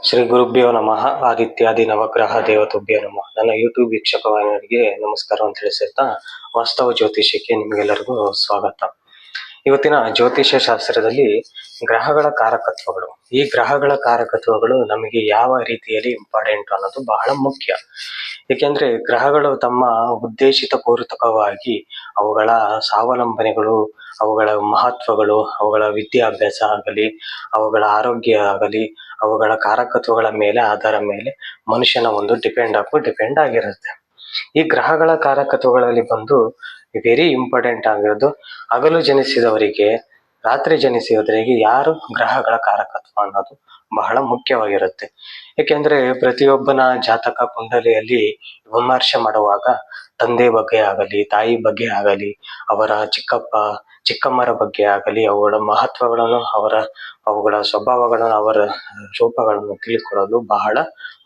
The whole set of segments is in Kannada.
ಶ್ರೀ ಗುರುಭ್ಯೋ ನಮಃ. ಆದಿತ್ಯಾದಿ ನವಗ್ರಹ ದೇವತುಭ್ಯೋ ನಮಃ. ನನ್ನ ಯೂಟ್ಯೂಬ್ ವೀಕ್ಷಕರಿಗೆ ನಮಸ್ಕಾರವನ್ನು ತಿಳಿಸುತ್ತಾ ವಾಸ್ತವ ಜ್ಯೋತಿಷ್ಯಕ್ಕೆ ನಿಮಗೆಲ್ಲರಿಗೂ ಸ್ವಾಗತ. ಇವತ್ತಿನ ಜ್ಯೋತಿಷ್ಯ ಶಾಸ್ತ್ರದಲ್ಲಿ ಗ್ರಹಗಳ ಕಾರಕತ್ವಗಳು, ಈ ಗ್ರಹಗಳ ಕಾರಕತ್ವಗಳು ನಮಗೆ ಯಾವ ರೀತಿಯಲ್ಲಿ ಇಂಪಾರ್ಟೆಂಟ್ ಅನ್ನೋದು ಬಹಳ ಮುಖ್ಯ. ಏಕೆಂದ್ರೆ ಗ್ರಹಗಳು ತಮ್ಮ ಉದ್ದೇಶಿತ ಪೂರಕವಾಗಿ ಅವುಗಳ ಸ್ವಾವಲಂಬನೆಗಳು, ಅವುಗಳ ಮಹತ್ವಗಳು, ಅವುಗಳ ವಿದ್ಯಾಭ್ಯಾಸ ಆಗಲಿ, ಅವುಗಳ ಆರೋಗ್ಯ ಆಗಲಿ, ಅವುಗಳ ಕಾರಕತ್ವಗಳ ಮೇಲೆ ಆಧಾರ ಮೇಲೆ ಮನುಷ್ಯನ ಒಂದು ಡಿಪೆಂಡ್ ಆಗಿರುತ್ತೆ. ಈ ಗ್ರಹಗಳ ಕಾರಕತ್ವಗಳಲ್ಲಿ ಬಂದು ವೆರಿ ಇಂಪಾರ್ಟೆಂಟ್ ಆಗಿರೋದು ಹಗಲು ಜನಿಸಿದವರಿಗೆ, ರಾತ್ರಿ ಜನಿಸಿದವರಿಗೆ ಯಾರು ಗ್ರಹಗಳ ಕಾರಕತ್ವ ಅನ್ನೋದು ಬಹಳ ಮುಖ್ಯವಾಗಿರುತ್ತೆ. ಏಕೆಂದ್ರೆ ಪ್ರತಿಯೊಬ್ಬನ ಜಾತಕ ಕುಂಡಲಿಯಲ್ಲಿ ವಿಮರ್ಶೆ ಮಾಡುವಾಗ ತಂದೆ ಬಗ್ಗೆ ಆಗಲಿ, ತಾಯಿ ಬಗ್ಗೆ ಆಗಲಿ, ಅವರ ಚಿಕ್ಕಮ್ಮರ ಬಗ್ಗೆ ಆಗಲಿ, ಅವುಗಳ ಮಹತ್ವಗಳನ್ನು, ಅವುಗಳ ಸ್ವಭಾವಗಳನ್ನು, ಅವರ ರೂಪಗಳನ್ನು ತಿಳ್ಕೊಳ್ಳೋದು ಬಹಳ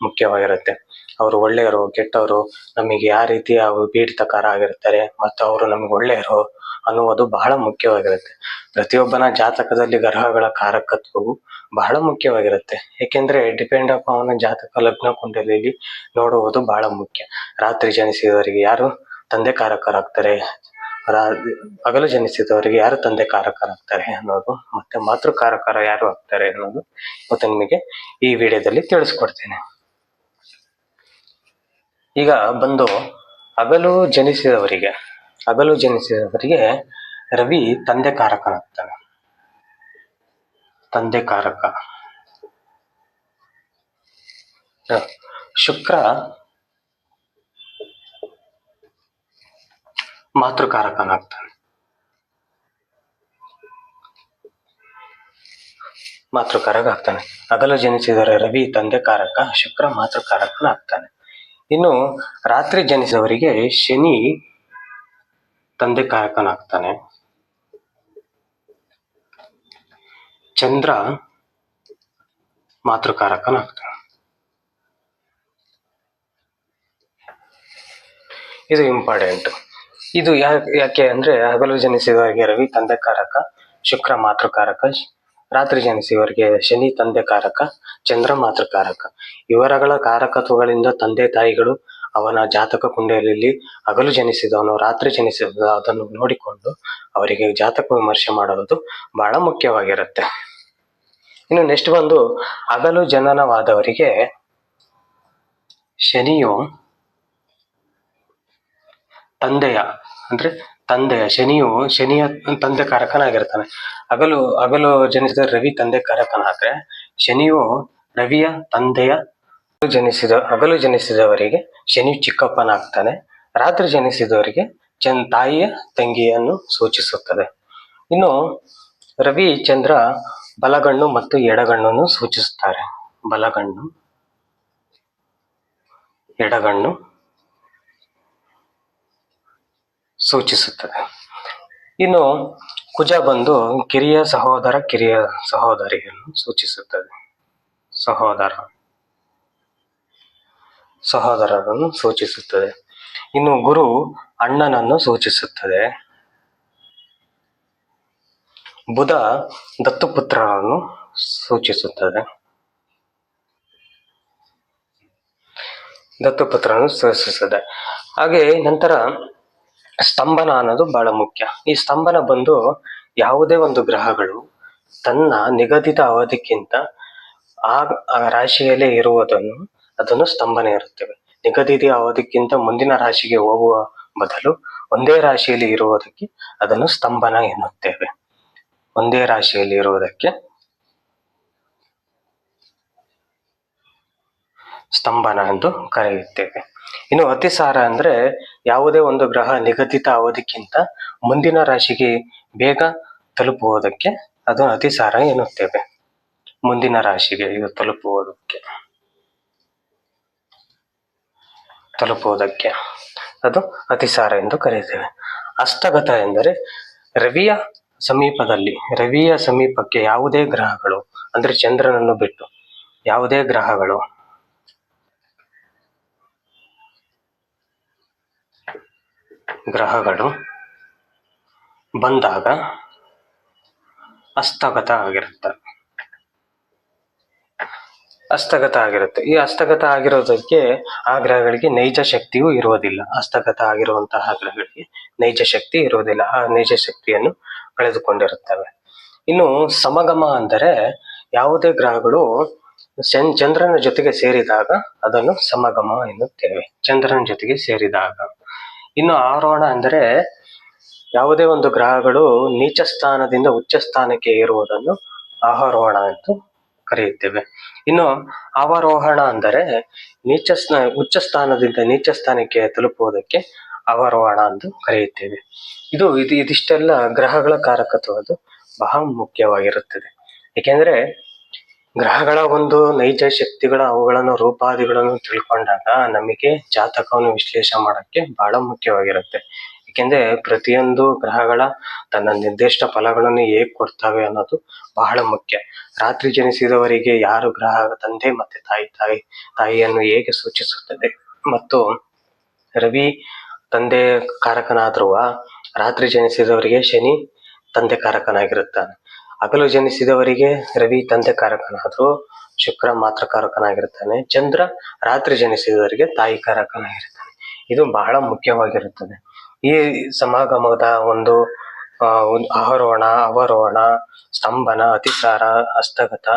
ಮುಖ್ಯವಾಗಿರುತ್ತೆ. ಅವರು ಒಳ್ಳೆಯವರು ಕೆಟ್ಟವರು, ನಮಗೆ ಯಾವ ರೀತಿ ಪೀಡಿತಕಾರ ಆಗಿರ್ತಾರೆ ಮತ್ತು ಅವರು ನಮಗೆ ಒಳ್ಳೆಯರು ಅನ್ನುವುದು ಬಹಳ ಮುಖ್ಯವಾಗಿರುತ್ತೆ. ಪ್ರತಿಯೊಬ್ಬನ ಜಾತಕದಲ್ಲಿ ಗ್ರಹಗಳ ಕಾರಕತ್ವವು ಬಹಳ ಮುಖ್ಯವಾಗಿರುತ್ತೆ. ಏಕೆಂದ್ರೆ ಡಿಪೆಂಡ್ ಅಪ್ ಅವನ ಜಾತಕ ಲಗ್ನ ಕುಂಡಲಿಯಲ್ಲಿ ನೋಡುವುದು ಬಹಳ ಮುಖ್ಯ. ರಾತ್ರಿ ಜನಿಸಿದವರಿಗೆ ಯಾರು ತಂದೆ ಕಾರಕರಾಗ್ತಾರೆ, ಹಗಲು ಜನಿಸಿದವರಿಗೆ ಯಾರು ತಂದೆ ಕಾರಕರಾಗ್ತಾರೆ ಅನ್ನೋದು, ಮತ್ತೆ ಮಾತೃಕಾರಕರ ಯಾರು ಆಗ್ತಾರೆ ಅನ್ನೋದು ಮತ್ತೆ ನಿಮಗೆ ಈ ವಿಡಿಯೋದಲ್ಲಿ ತಿಳಿಸ್ಕೊಡ್ತೇನೆ. ಈಗ ಬಂದು ಹಗಲು ಜನಿಸಿದವರಿಗೆ ರವಿ ತಂದೆ ಕಾರಕನಾಗ್ತಾನೆ. ತಂದೆ ಕಾರಕ. ಶುಕ್ರ ಮಾತೃಕಾರಕನಾಗ್ತಾನೆ. ಹಗಲು ಜನಿಸಿದರೆ ರವಿ ತಂದೆ ಕಾರಕ, ಶುಕ್ರ ಮಾತೃಕಾರಕನಾಗ್ತಾನೆ. ಇನ್ನು ರಾತ್ರಿ ಜನಿಸಿದವರಿಗೆ ಶನಿ ತಂದೆ ಕಾರಕನಾಗ್ತಾನೆ, ಚಂದ್ರ ಮಾತೃಕಾರಕನಾಗ್ತಾನೆ. ಇದು ಇಂಪಾರ್ಟೆಂಟ್. ಇದು ಯಾಕೆ ಅಂದ್ರೆ ಹಗಲು ಜನಿಸಿದವರಿಗೆ ರವಿ ತಂದೆ ಕಾರಕ, ಶುಕ್ರ ಮಾತೃಕಾರಕ, ರಾತ್ರಿ ಜನಿಸಿದವರಿಗೆ ಶನಿ ತಂದೆ ಕಾರಕ, ಚಂದ್ರ ಮಾತೃಕಾರಕ. ಇವರಗಳ ಕಾರಕತ್ವಗಳಿಂದ ತಂದೆ ತಾಯಿಗಳು ಅವನ ಜಾತಕ ಕುಂಡಲಿಯಲ್ಲಿ ಹಗಲು ಜನಿಸಿದವನು, ರಾತ್ರಿ ಜನಿಸಿದ ಅದನ್ನು ನೋಡಿಕೊಂಡು ಅವರಿಗೆ ಜಾತಕ ವಿಮರ್ಶೆ ಮಾಡುವುದು ಬಹಳ ಮುಖ್ಯವಾಗಿರುತ್ತೆ. ಇನ್ನು ನೆಕ್ಸ್ಟ್ ಬಂದು ಹಗಲು ಜನನವಾದವರಿಗೆ ಶನಿಯ ಶನಿಯ ತಂದೆ ಕಾರಕನಾಗಿರ್ತಾನೆ. ಹಗಲು ಜನಿಸಿದ ರವಿ ತಂದೆ ಕಾರಕನಾದ್ರೆ ಶನಿಯು ರವಿಯ ತಂದೆಯ ಹಗಲು ಜನಿಸಿದವರಿಗೆ ಶನಿ ಚಿಕ್ಕಪ್ಪನಾಗ್ತಾನೆ. ರಾತ್ರಿ ಜನಿಸಿದವರಿಗೆ ತಾಯಿಯ ತಂಗಿಯನ್ನು ಸೂಚಿಸುತ್ತದೆ. ಇನ್ನು ರವಿ ಚಂದ್ರ ಬಲಗಣ್ಣು ಮತ್ತು ಎಡಗಣ್ಣನ್ನು ಸೂಚಿಸುತ್ತಾರೆ. ಬಲಗಣ್ಣು ಎಡಗಣ್ಣು ಸೂಚಿಸುತ್ತದೆ. ಇನ್ನು ಕುಜ ಬಂದು ಕಿರಿಯ ಸಹೋದರಿಯನ್ನು ಸೂಚಿಸುತ್ತದೆ. ಸಹೋದರರನ್ನು ಸೂಚಿಸುತ್ತದೆ. ಇನ್ನು ಗುರು ಅಣ್ಣನನ್ನು ಸೂಚಿಸುತ್ತದೆ. ಬುಧ ದತ್ತುಪುತ್ರರನ್ನು ಸೂಚಿಸುತ್ತದೆ. ಹಾಗೆ ನಂತರ ಸ್ತಂಭನ ಅನ್ನೋದು ಬಹಳ ಮುಖ್ಯ. ಈ ಸ್ತಂಭನ ಬಂದು ಯಾವುದೇ ಒಂದು ಗ್ರಹಗಳು ತನ್ನ ನಿಗದಿತ ಅವಧಿಕ್ಕಿಂತ ಆ ರಾಶಿಯಲ್ಲೇ ಅದನ್ನು ಸ್ತಂಭನ ಇರುತ್ತವೆ. ನಿಗದಿತ ಅವಧಿಕ್ಕಿಂತ ಮುಂದಿನ ರಾಶಿಗೆ ಹೋಗುವ ಬದಲು ಒಂದೇ ರಾಶಿಯಲ್ಲಿ ಇರುವುದಕ್ಕೆ ಅದನ್ನು ಸ್ತಂಭನ ಎನ್ನುತ್ತೇವೆ. ಒಂದೇ ರಾಶಿಯಲ್ಲಿ ಇರುವುದಕ್ಕೆ ಸ್ತಂಭನ ಎಂದು ಕರೆಯುತ್ತೇವೆ. ಇನ್ನು ಅತಿಸಾರ ಅಂದ್ರೆ ಯಾವುದೇ ಒಂದು ಗ್ರಹ ನಿಗದಿತ ಅವಧಿಕ್ಕಿಂತ ಮುಂದಿನ ರಾಶಿಗೆ ಬೇಗ ತಲುಪುವುದಕ್ಕೆ ಅದು ಅತಿಸಾರ ಎನ್ನುತ್ತೇವೆ. ಮುಂದಿನ ರಾಶಿಗೆ ಇದು ತಲುಪುವುದಕ್ಕೆ ಅದು ಅತಿಸಾರ ಎಂದು ಕರೆಯುತ್ತೇವೆ. ಹಸ್ತಗತ ಎಂದರೆ ರವಿಯ ಸಮೀಪಕ್ಕೆ ಯಾವುದೇ ಗ್ರಹಗಳು, ಅಂದ್ರೆ ಚಂದ್ರನನ್ನು ಬಿಟ್ಟು ಯಾವುದೇ ಗ್ರಹಗಳು ಬಂದಾಗ ಹಸ್ತಗತ ಆಗಿರುತ್ತವೆ. ಹಸ್ತಗತ ಆಗಿರುತ್ತೆ. ಈ ಹಸ್ತಗತ ಆಗಿರೋದಕ್ಕೆ ಆ ಗ್ರಹಗಳಿಗೆ ನೈಜ ಶಕ್ತಿಯೂ ಇರುವುದಿಲ್ಲ. ಹಸ್ತಗತ ಆಗಿರುವಂತಹ ಗ್ರಹಗಳಿಗೆ ನೈಜ ಶಕ್ತಿ ಇರುವುದಿಲ್ಲ. ಆ ನೈಜ ಶಕ್ತಿಯನ್ನು ಕಳೆದುಕೊಂಡಿರುತ್ತವೆ. ಇನ್ನು ಸಮಗಮ ಅಂದರೆ ಯಾವುದೇ ಗ್ರಹಗಳು ಚಂದ್ರನ ಜೊತೆಗೆ ಸೇರಿದಾಗ ಅದನ್ನು ಸಮಗಮ ಎನ್ನುತ್ತೇವೆ. ಚಂದ್ರನ ಜೊತೆಗೆ ಸೇರಿದಾಗ. ಇನ್ನು ಆರೋಹಣ ಅಂದರೆ ಯಾವುದೇ ಒಂದು ಗ್ರಹಗಳು ನೀಚ ಸ್ಥಾನದಿಂದ ಉಚ್ಚ ಸ್ಥಾನಕ್ಕೆ ಏರುವುದನ್ನು ಆರೋಹಣ ಎಂದು ಕರೆಯುತ್ತೇವೆ. ಇನ್ನು ಅವರೋಹಣ ಅಂದರೆ ಉಚ್ಚ ಸ್ಥಾನದಿಂದ ನೀಚ ಸ್ಥಾನಕ್ಕೆ ತಲುಪುವುದಕ್ಕೆ ಅವರೋಹಣ ಎಂದು ಕರೆಯುತ್ತೇವೆ. ಇದಿಷ್ಟೆಲ್ಲ ಗ್ರಹಗಳ ಕಾರಕತ್ವ ಅದು ಬಹಳ ಮುಖ್ಯವಾಗಿರುತ್ತದೆ. ಏಕೆಂದರೆ ಗ್ರಹಗಳ ಒಂದು ನೈಜ ಶಕ್ತಿಗಳ ಅವುಗಳನ್ನು ರೂಪಾದಿಗಳನ್ನು ತಿಳ್ಕೊಂಡಾಗ ನಮಗೆ ಜಾತಕವನ್ನು ವಿಶ್ಲೇಷಣೆ ಮಾಡಕ್ಕೆ ಬಹಳ ಮುಖ್ಯವಾಗಿರುತ್ತೆ. ಏಕೆಂದ್ರೆ ಪ್ರತಿಯೊಂದು ಗ್ರಹಗಳ ತನ್ನ ನಿರ್ದಿಷ್ಟ ಫಲಗಳನ್ನು ಹೇಗೆ ಕೊಡ್ತವೆ ಅನ್ನೋದು ಬಹಳ ಮುಖ್ಯ. ರಾತ್ರಿ ಜನಿಸಿದವರಿಗೆ ಯಾರು ಗ್ರಹ ತಂದೆ ಮತ್ತೆ ತಾಯಿಯನ್ನು ಹೇಗೆ ಸೂಚಿಸುತ್ತದೆ, ಮತ್ತು ರವಿ ತಂದೆ ಕಾರಕನಾದ್ರೂ ರಾತ್ರಿ ಜನಿಸಿದವರಿಗೆ ಶನಿ ತಂದೆ ಕಾರಕನಾಗಿರುತ್ತಾನೆ. ಹಗಲು ಜನಿಸಿದವರಿಗೆ ರವಿ ತಂದೆ ಕಾರಕನಾದ್ರೂ ಶುಕ್ರ ಮಾತ್ರ ಕಾರಕನಾಗಿರ್ತಾನೆ. ಚಂದ್ರ ರಾತ್ರಿ ಜನಿಸಿದವರಿಗೆ ತಾಯಿ ಕಾರಕನಾಗಿರ್ತಾನೆ. ಇದು ಬಹಳ ಮುಖ್ಯವಾಗಿರುತ್ತದೆ. ಈ ಸಮಾಗಮದ ಒಂದು ಆರೋಹಣ, ಅವರೋಹಣ, ಸ್ತಂಭನ, ಅತಿಸಾರ, ಹಸ್ತಗತ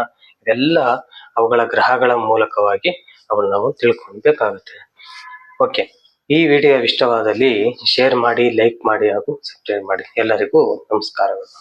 ಇವೆಲ್ಲ ಅವುಗಳ ಗ್ರಹಗಳ ಮೂಲಕವಾಗಿ ಅವನ್ನು ನಾವು ತಿಳ್ಕೊಳ್ಬೇಕಾಗುತ್ತೆ. ಓಕೆ, ಈ ವಿಡಿಯೋ ಇಷ್ಟವಾದಲ್ಲಿ ಶೇರ್ ಮಾಡಿ, ಲೈಕ್ ಮಾಡಿ ಹಾಗೂ ಸಬ್ಸ್ಕ್ರೈಬ್ ಮಾಡಿ. ಎಲ್ಲರಿಗೂ ನಮಸ್ಕಾರಗಳು.